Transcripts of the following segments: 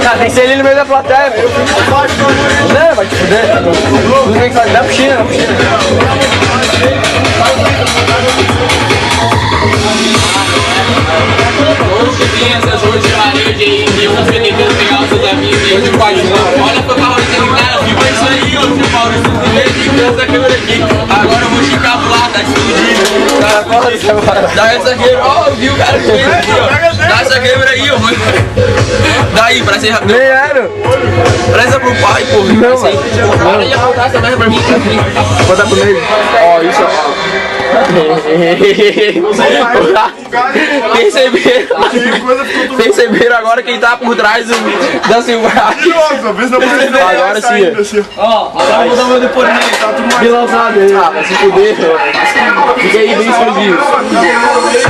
Não, tem que ser ali no meio da plateia, velho. Não, vai te fuder. Tudo bem que faz. Dá puxinha, dá puxinha. Essas ruas de parede aí, eu vou tentando pegar os seus amigos aí de quase não. Olha pra carro de cara, viva isso aí, ô seu Maurício, você vê aqui, essa câmera aqui. Agora eu vou esticar pro lado, tá explodindo. Dá essa câmera, ó, viu o cara que fez aqui, ó. Dá essa câmera aí, ó. Dá aí, pra ser rápido. Nem era. Presta pro pai, pô. Não, mano. Para de apontar essa merda pra mim, pra mim. Bota pro meio. Ó, isso, ó. Perceberam agora quem tá por trás da Silvana. Agora sim. Ó, agora eu vou dar meu depoimento. Tá tudo mais lançado aí. Ah, vai se fuder. Fica aí bem escondido.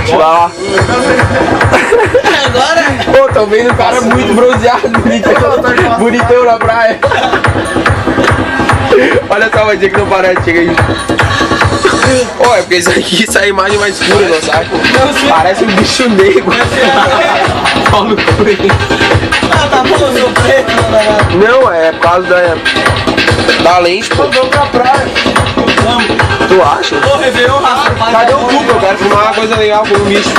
Vai lá. Agora? Pô, tô vendo o cara muito bronzeado, bonitão na praia. Olha só, vai dizer que não parece, chega aí. Ó, é porque isso é a imagem mais escura, não sabe? Parece um bicho negro. Paulo Coelho. Ah, tá falando preto, Não, é por causa da lente, pô. vamos pra praia. Tu acha? Ô, Réveillon, rapaz. Cadê o Tuca? Eu quero filmar uma coisa legal com o bicho.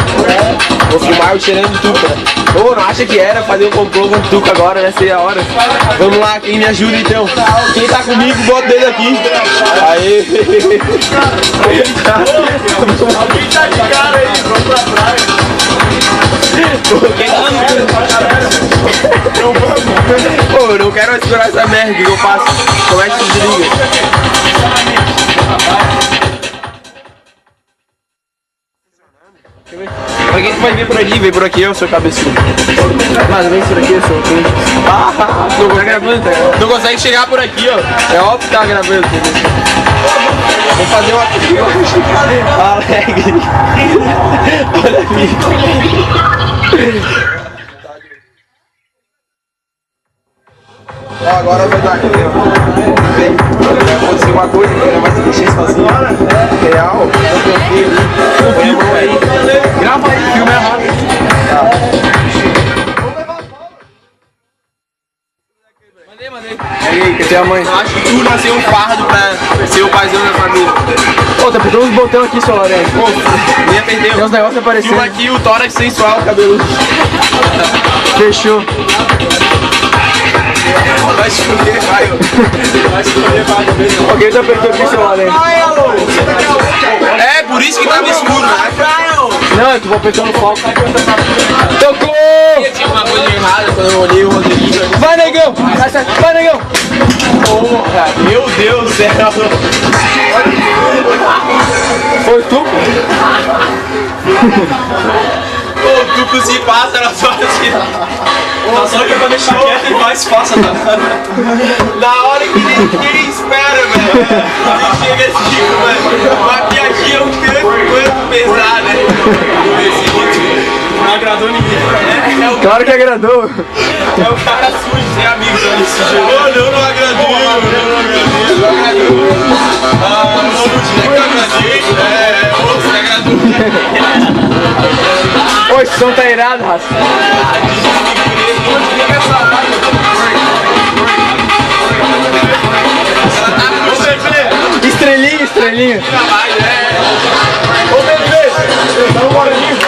Vou filmar eu tirando o Tuca. Ô, não acha que era fazer um complô com o Tuca agora, né? Sei a hora. Vamos lá, quem me ajuda então? Quem tá comigo, bota o dedo aqui. Aê! Alguém tá de cara aí, vamos pra praia. Pô, eu não quero segurar essa merda, o que eu faço? Como é que se desliga? Pra quem vai vir por ali, vem por aqui, eu sou cabeçudo. Mas vem por aqui, eu sou quem? Tá gravando, tá? Não consegue chegar por aqui, ó. É óbvio que tá gravando. Vou fazer uma alegre. Olha ali. Agora vai dar aqui, ó. Vai acontecer uma coisa que ele vai se mexer sozinho. Real. Põe a mão aí. Grava aí, filma rápido. Mandei. Cheguei, que tem a mãe. Acho que tu nasceu um fardo pra ser o paizão da família. Ô, tá pegando uns botões aqui, seu Lourenço. Pô, nem aprendeu. Tem uns negócios aparecendo. Filma aqui o tórax sensual, cabeludo. Fechou. Vai escolher, vai. Vai escolher, vai. Alguém tá apertando aqui, seu Lourenço. É, por isso que tava escuro, né? Não, é que vou apertando o foco. Tocou! Tinha uma coisa errada quando eu olhei o Rodrigo. Vai, negão! Vai, negão! Porra, meu Deus do céu. Foi tu? O Tuco se passa na sua vida. Tá só que eu vou deixar quieto e mais fácil, tá? Na hora que ninguém espera, velho. Ele chega assim, velho. Uma piadinha é um tanto quanto pesada, né? Não agradou ninguém. É o Claro que agradou. É o cara sujo, sem amigos ali sujo. Não agradou. Não agradou. Ah, não sujo, né? Que agradei. Você agradou. Ô, esse som tá irado, raça. Estrelinha, estrelinha. Ô, bebê. Dá um bolinho.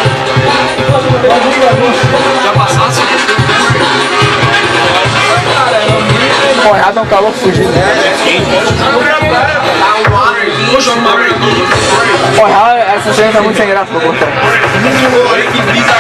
Já passasse? Pô, errado é um calor fugindo. Pô, essa cena tá muito sem graça pra contar. Que brisa